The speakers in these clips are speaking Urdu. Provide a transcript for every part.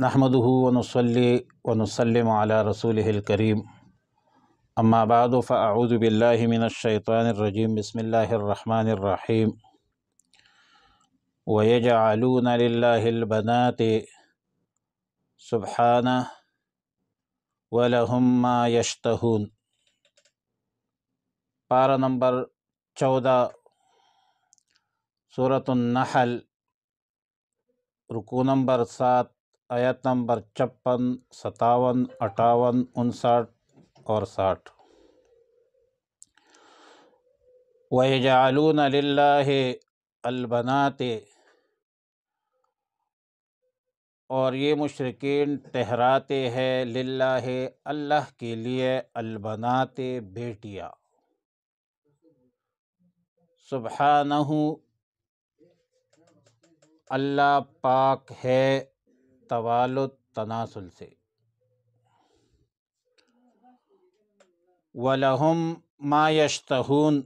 نحمده ونصلي ونسلم على رسوله الكريم اما بعد فاعوذ بالله من الشيطان الرجيم بسم الله الرحمن الرحيم ويجعلون لله البنات سبحانه ولهم ما يشتهون۔ پارہ نمبر 14 سورۃ النحل، رکوع نمبر 7، آیت نمبر 56، 57، 58، 59 اور 60۔ وَيَجْعَلُونَ لِلَّهِ الْبَنَاتِ، اور یہ مشرکین ٹھہراتے ہیں للہ اللہ کے لیے البنات بیٹیاں، سبحانہ اللہ پاک ہے توالد تناسل سے، وَلَهُمْ مَا يَشْتَهُونَ،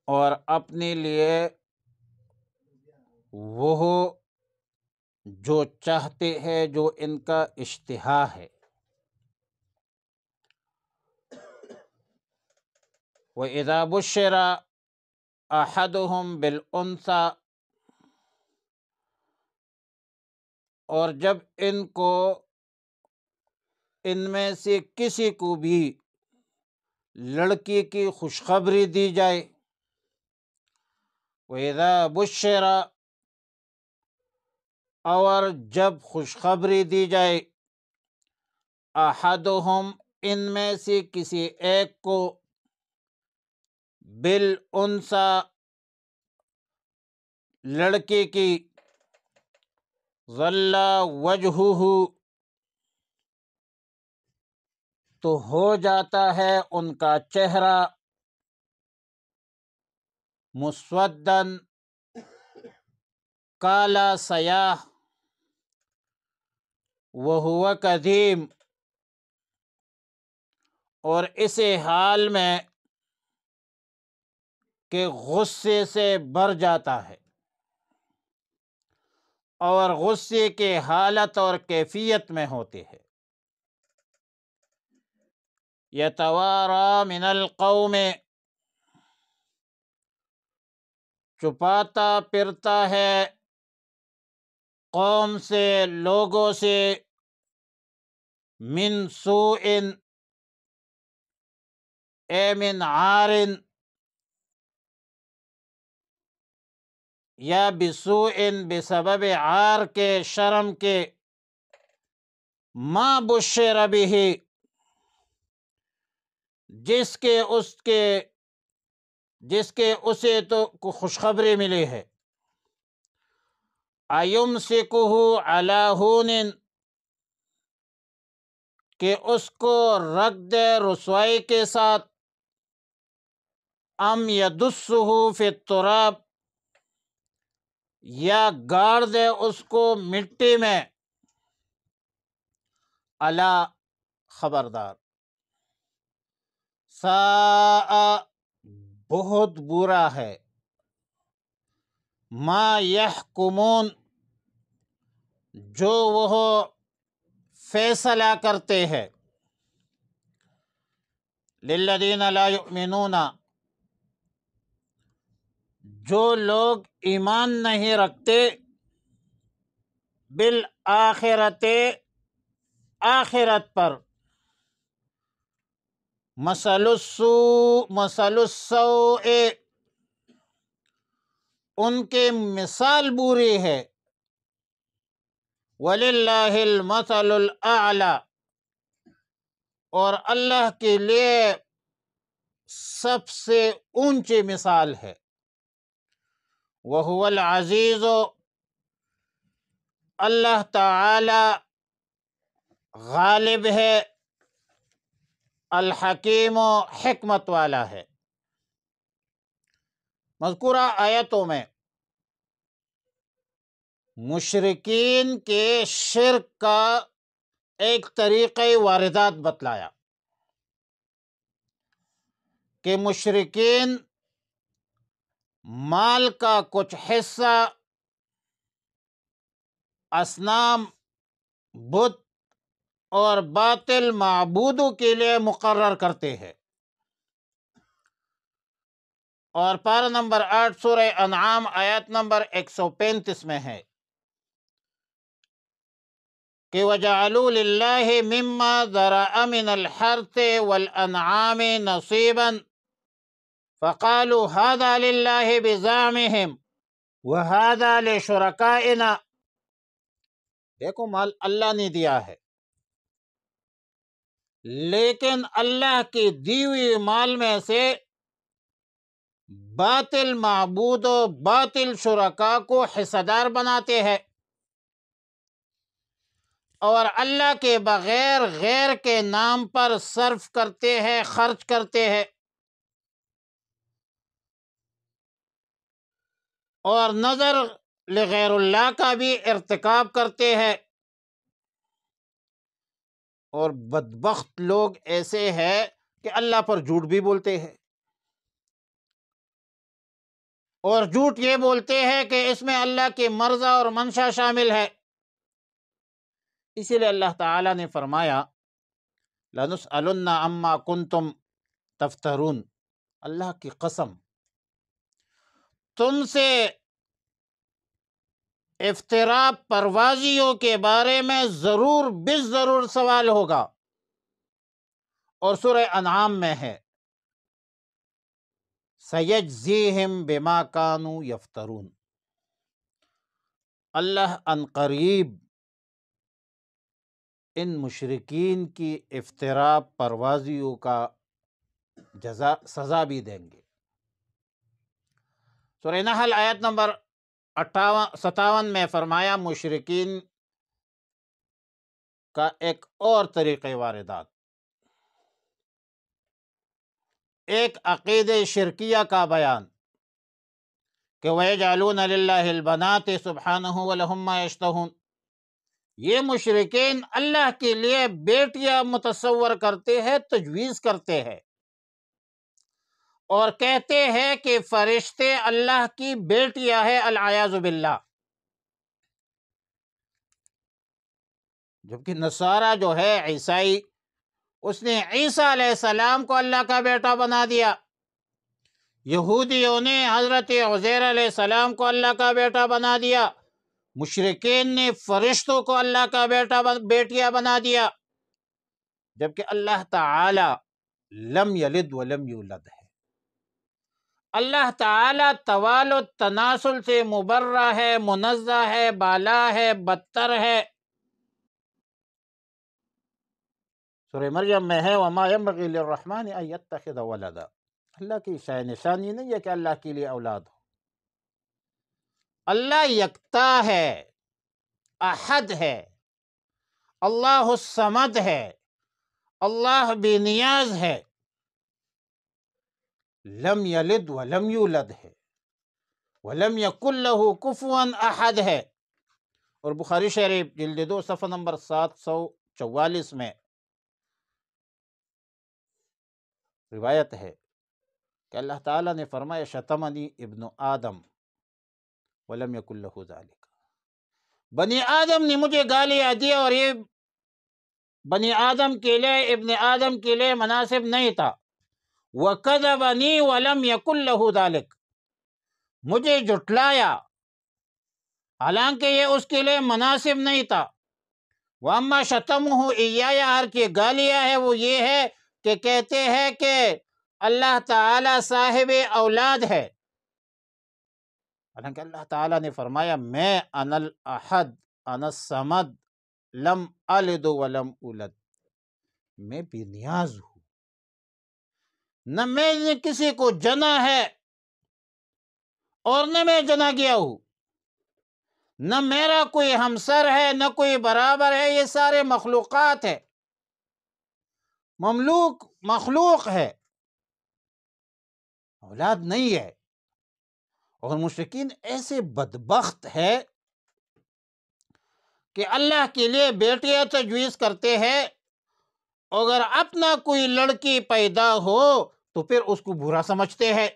اور اپنے لیے وہ جو چاہتے ہیں، جو ان کا اشتہا ہے۔ وَإِذَا بُشِّرَ أَحَدُهُمْ بِالْأُنثىٰ، اور جب ان میں سے کسی کو بھی لڑکی کی خوشخبری دی جائے، وَإِذَا بُشِّرَ، اور جب خوشخبری دی جائے، احدہم ان میں سے کسی ایک کو، بالانثیٰ لڑکے کی، ظل وجہہ، تو ہو جاتا ہے ان کا چہرہ، مسوداً کالا سیاہ، وہو کظیم، اور اسی حال میں کہ غصے سے بھر جاتا ہے، اور غصے کے حالت اور کیفیت میں ہوتے ہیں۔ یتوارا من القوم، چھپاتا پھرتا ہے قوم سے، لوگوں سے، من سوء اے من عار، یا بسوء بسبب عار کے، شرم کے، ما بشر بہ، جس کے اسے تو خوشخبری ملی ہے، ایمسکہ علی ہون، کہ اس کو رکھ دے رسوائی کے ساتھ، ام یدسہ فی التراب، یا گاڑ دے اس کو مٹی میں، الا خبردار، ساء بہت برا ہے، ما یحکمون جو وہ فیصلہ کرتے ہیں، للذین لا یؤمنون جو لوگ ایمان نہیں رکھتے، بالآخرت آخرت پر، مثل السوء ان کی مثال بری ہے، وللہ المثل الاعلی، اور اللہ کے لیے سب سے اونچی مثال ہے، وہو العزیز، اللہ تعالی غالب ہے، الحکیم حکمت والا ہے۔ مذکورہ آیتوں میں مشرکین کے شرک کا ایک طریقہ واردات بتلایا کہ مشرکین مال کا کچھ حصہ اصنام، بت اور باطل معبودوں کے لیے مقرر کرتے ہیں۔ اور پارہ نمبر 8 سورہ انعام آیت نمبر 135 میں ہے کہ وَجَعَلُوا لِلَّهِ مِمَّا ذَرَأَ مِنَ الْحَرْثِ وَالْأَنْعَامِ نَصِيبًا فَقَالُوا هَذَا لِلَّهِ بِزَعْمِهِمْ وَهَذَا لِشُرَكَائِنَا۔ دیکھو مال اللہ نے دیا ہے، لیکن اللہ کی دی ہوئی مال میں سے باطل معبود و باطل شرکا کو حصہ دار بناتے ہیں، اور اللہ کے بغیر غیر کے نام پر صرف کرتے ہیں، خرچ کرتے ہیں، اور نظر لغیر اللہ کا بھی ارتکاب کرتے ہیں۔ اور بدبخت لوگ ایسے ہیں کہ اللہ پر جھوٹ بھی بولتے ہیں، اور جھوٹ یہ بولتے ہیں کہ اس میں اللہ کی مرضی اور منشا شامل ہے۔ اسی لیے اللہ تعالیٰ نے فرمایا لَنُسْأَلُنَّ عَمَّا كُنْتُمْ تَفْتَرُونَ، اللہ کی قسم تم سے افتراء پروازیوں کے بارے میں ضرور بالضرور سوال ہوگا۔ اور سورہ انعام میں ہے سَيَجْزِيهِمْ بِمَا كَانُوا يَفْتَرُونَ، اللہ ان قریب ان مشرکین کی افتراء پروازیوں کا سزا بھی دیں گے۔ سورہ نحل آیت نمبر 57 میں فرمایا مشرکین کا ایک اور طریقہ واردات، ایک عقید شرکیہ کا بیان کہ وَيَجْعَلُونَ لِلَّهِ الْبَنَاتِ سُبْحَانَهُ وَلَهُمْ مَا يَشْتَهُونَ، یہ مشرکین اللہ کے لیے بیٹیاں متصور کرتے ہیں، تجویز کرتے ہیں، اور کہتے ہیں کہ فرشتے اللہ کی بیٹیاں ہیں، العیاذ باللہ۔ جبکہ نصارہ جو ہے عیسائی، اس نے عیسیٰ علیہ السلام کو اللہ کا بیٹا بنا دیا، یہودیوں نے حضرت عزیر علیہ السلام کو اللہ کا بیٹا بنا دیا، مشرکین نے فرشتوں کو اللہ کا بیٹیا بنا دیا، جبکہ اللہ تعالی لم یلد ولم یولد ہے۔ اللہ تعالی توالد تناسل سے مبرہ ہے، منزہ ہے، بالا ہے، بدتر ہے۔ سورہ مریم میں ہے وَمَا يَنبَغِي لِلرَّحْمَنِ أَن يَتَّخِذَ وَلَدًا، اللہ کی شاید نشانی نہیں ہے کہ اللہ کے لیے اولاد ہو۔ اللہ یکتا ہے، احد ہے، اللہ الصمد ہے، اللہ بے نیاز ہے، لم یلد ولم یولد ہے، ولم یکن لہ کفوا احد ہے۔ اور بخاری شریف جلد 2 صفحہ نمبر 744 میں روایت ہے کہ اللہ تعالیٰ نے فرمایا شتمنی ابن آدم ولم یکن لہ ذالک، بنی آدم نے مجھے گالیاں دی اور یہ بنی آدم کے لیے، ابن آدم کے لیے مناسب نہیں تھا۔ وَكَذَبَنِي وَلَمْ يَكُنْ لَهُ ذَلِكَ، مجھے جھٹلایا حالانکہ یہ اس کے لیے مناسب نہیں تھا۔ وَأَمَّا شَتَمُهُ إِيَّايَ، ہر کی گالیاں ہے وہ یہ ہے کہ کہتے ہیں کہ اللہ تعالی صاحب اولاد ہے، حالانکہ اللہ تعالیٰ نے فرمایا میں انا الاحد انا الصمد لم الد ولم اولد، میں بے نیاز ہوں، نہ میں نے کسی کو جنا ہے اور نہ میں جنا گیا ہوں، نہ میرا کوئی ہمسر ہے نہ کوئی برابر ہے، یہ سارے مخلوقات ہے، مخلوق ہے، اولاد نہیں ہے۔ اور مشرکین ایسے بدبخت ہے کہ اللہ کے لیے بیٹیاں تجویز کرتے ہیں، اگر اپنا کوئی لڑکی پیدا ہو تو پھر اس کو برا سمجھتے ہیں۔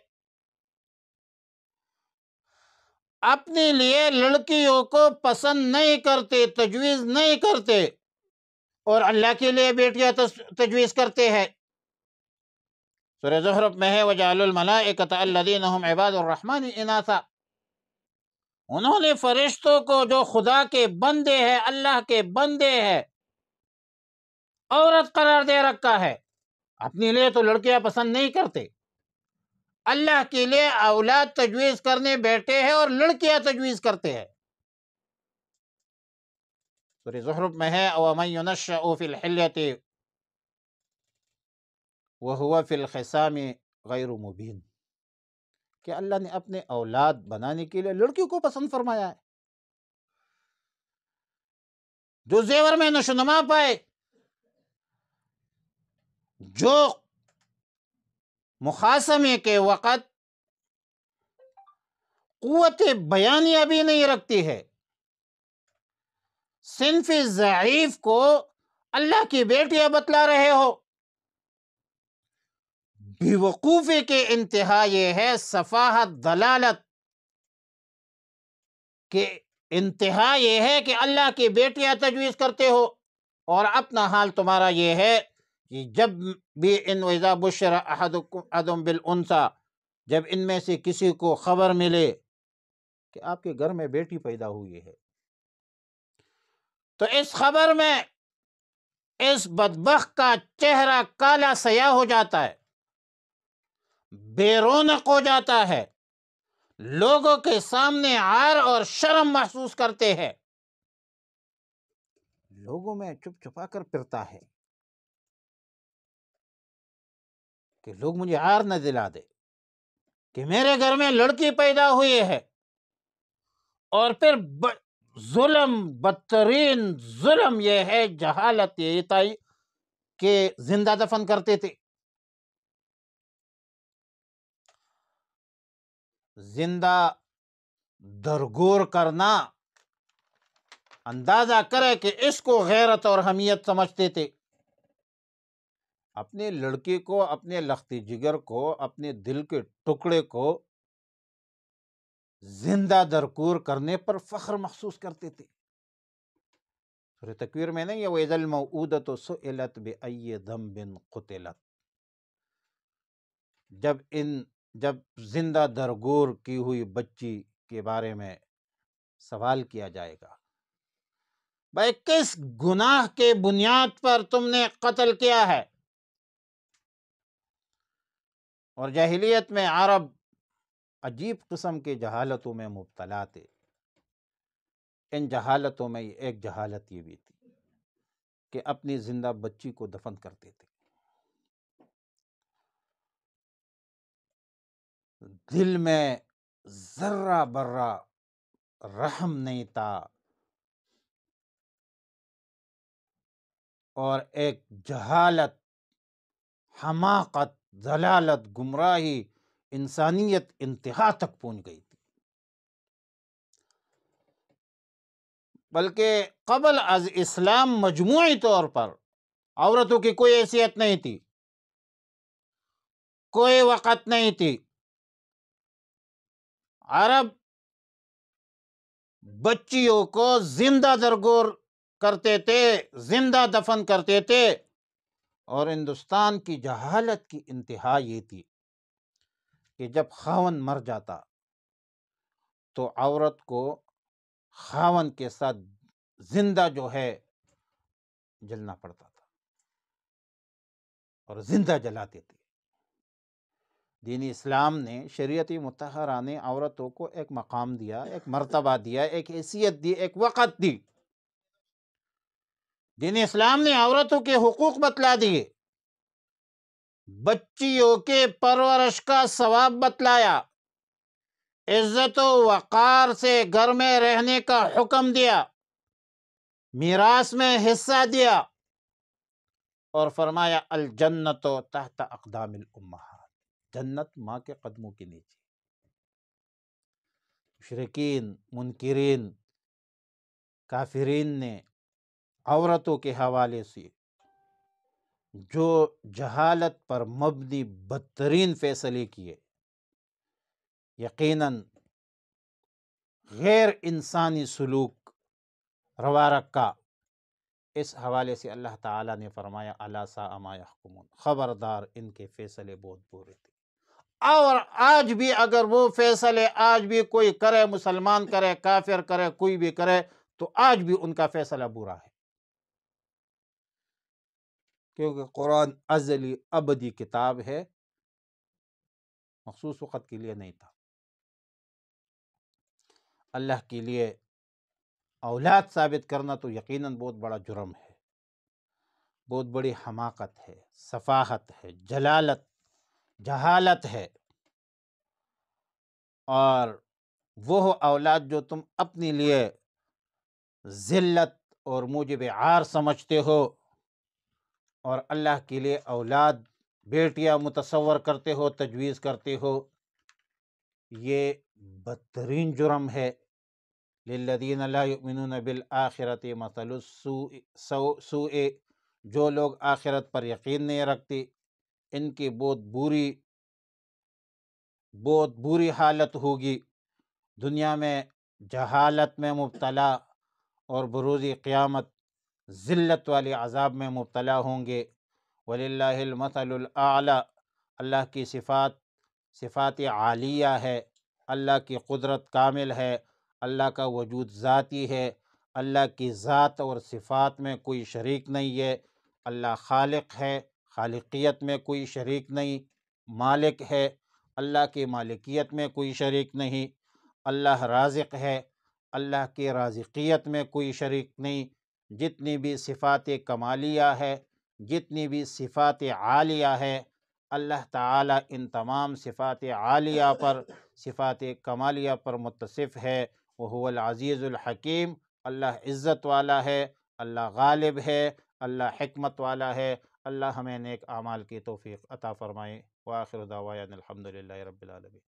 اپنے لیے لڑکیوں کو پسند نہیں کرتے، تجویز نہیں کرتے، اور اللہ کے لیے بیٹیاں تجویز کرتے ہیں۔ سورہ زخرف میں ہے وَجَعَلُوا الْمَلَائِكَةَ الَّذِينَ هُمْ عِبَادُ الرَّحْمَنِ إِنَاثًا، انہوں نے فرشتوں کو جو خدا کے بندے ہیں، اللہ کے بندے ہیں، عورت قرار دے رکھا ہے۔ اپنے لیے تو لڑکیاں پسند نہیں کرتے، اللہ کے لیے اولاد تجویز کرنے بیٹھے ہیں اور لڑکیاں تجویز کرتے ہیں۔ سورہ زخرف میں ہے وَمَن يُنَشَّأُ فِي الْحِلْيَةِ وَهُوَ فِي الْخِصَامِ غَيْرُ مُبِينٍ، کہ اللہ نے اپنے اولاد بنانے کے لیے لڑکی کو پسند فرمایا ہے، جو زیور میں نشوونما پائے، جو مخاصمے کے وقت قوت بیانیہ بھی نہیں رکھتی ہے، صنف ضعیف کو اللہ کی بیٹیاں بتلا رہے ہو۔ بے وقوفی کے انتہا یہ ہے، سفاہت، دلالت کے انتہا یہ ہے کہ اللہ کی بیٹیاں تجویز کرتے ہو، اور اپنا حال تمہارا یہ ہے کہ جب بھی وَإِذَا بُشِّرَ أَحَدُهُم بِالْأُنثىٰ، جب ان میں سے کسی کو خبر ملے کہ آپ کے گھر میں بیٹی پیدا ہوئی ہے، تو اس خبر میں اس بدبخت کا چہرہ کالا سیاہ ہو جاتا ہے، بے رونق ہو جاتا ہے، لوگوں کے سامنے عار اور شرم محسوس کرتے ہیں، لوگوں میں چپ چھپا کر پھرتا ہے کہ لوگ مجھے عار نہ دلا دے کہ میرے گھر میں لڑکی پیدا ہوئی ہے۔ اور پھر ظلم، بدترین ظلم یہ ہے، جہالت یہ تھی کہ زندہ دفن کرتے تھے۔ زندہ درگور کرنا، اندازہ کرے کہ اس کو غیرت اور حمیت سمجھتے تھے۔ اپنے لڑکی کو، اپنے لختی جگر کو، اپنے دل کے ٹکڑے کو زندہ درگور کرنے پر فخر محسوس کرتے تھے۔ سورہ تکویر میں نہیں ہے وَإِذَا الْمَوْءُودَةُ سُئِلَتْ بِأَيِّ ذَنبٍ قُتِلَتْ، جب زندہ درگور کی ہوئی بچی کے بارے میں سوال کیا جائے گا، بھائی کس گناہ کے بنیاد پر تم نے قتل کیا ہے؟ اور جاہلیت میں عرب عجیب قسم کے جہالتوں میں مبتلا تھے۔ ان جہالتوں میں ایک جہالت یہ بھی تھی کہ اپنی زندہ بچی کو دفن کرتے تھے، دل میں ذرہ برہ رحم نہیں تھا، اور ایک جہالت، حماقت، ضلالت، گمراہی، انسانیت انتہا تک پہنچ گئی تھی۔ بلکہ قبل از اسلام مجموعی طور پر عورتوں کی کوئی حیثیت نہیں تھی، کوئی وقت نہیں تھی۔ عرب بچیوں کو زندہ درگور کرتے تھے، زندہ دفن کرتے تھے، اور ہندوستان کی جہالت کی انتہا یہ تھی کہ جب خاوند مر جاتا تو عورت کو خاوند کے ساتھ زندہ جو ہے جلنا پڑتا تھا، اور زندہ جلاتے تھے۔ دین اسلام نے، شریعت مطہرہ نے عورتوں کو ایک مقام دیا، ایک مرتبہ دیا، ایک حیثیت دی، ایک وقت دی۔ دین اسلام نے عورتوں کے حقوق بتلا دیے، بچیوں کے پرورش کا ثواب بتلایا، عزت و وقار سے گھر میں رہنے کا حکم دیا، میراث میں حصہ دیا، اور فرمایا الجنت تحت اقدام الامہات، جنت ماں کے قدموں کے نیچے۔ مشرکین، منکرین، کافرین نے عورتوں کے حوالے سے جو جہالت پر مبنی بدترین فیصلے کیے، یقیناً غیر انسانی سلوک روا رکھا، اس حوالے سے اللہ تعالیٰ نے فرمایا الا ساء ما یحکمون، خبردار ان کے فیصلے بہت برے تھے۔ اور آج بھی اگر وہ فیصلے آج بھی کوئی کرے، مسلمان کرے، کافر کرے، کوئی بھی کرے، تو آج بھی ان کا فیصلہ برا ہے، کیونکہ قرآن ازلی ابدی کتاب ہے، مخصوص وقت کے لیے نہیں تھا۔ اللہ کے لیے اولاد ثابت کرنا تو یقیناً بہت بڑا جرم ہے، بہت بڑی حماقت ہے، سفاہت ہے، جہالت ہے۔ اور وہ اولاد جو تم اپنے لیے ذلت اور موجب عار سمجھتے ہو، اور اللہ کے لیے اولاد بیٹیاں متصور کرتے ہو، تجویز کرتے ہو، یہ بدترین جرم ہے۔ للذین لا یؤمنون بالآخرۃ مثل السوء، جو لوگ آخرت پر یقین نہیں رکھتے، ان کی بہت بری حالت ہوگی، دنیا میں جہالت میں مبتلا اور بروز قیامت ذلت والے عذاب میں مبتلا ہوں گے۔ وَلِلَّهِ الْمَثَلُ الْأَعْلَى، اللہ کی صفات عالیہ ہے، اللہ کی قدرت کامل ہے، اللہ کا وجود ذاتی ہے، اللہ کی ذات اور صفات میں کوئی شریک نہیں ہے، اللہ خالق ہے، خالقیت میں کوئی شریک نہیں، مالک ہے، اللہ کی مالکیت میں کوئی شریک نہیں، اللہ رازق ہے، اللہ کی رازقیت میں کوئی شریک نہیں۔ جتنی بھی صفات کمالیہ ہے، جتنی بھی صفات عالیہ ہے، اللہ تعالیٰ ان تمام صفات عالیہ پر، صفات کمالیہ پر متصف ہے۔ وہو العزیز الحکیم، اللہ عزت والا ہے، اللہ غالب ہے، اللہ حکمت والا ہے۔ اللہ ہمیں نیک اعمال کی توفیق عطا فرمائے۔ وآخر دعوانا الحمد للہ رب العالمین۔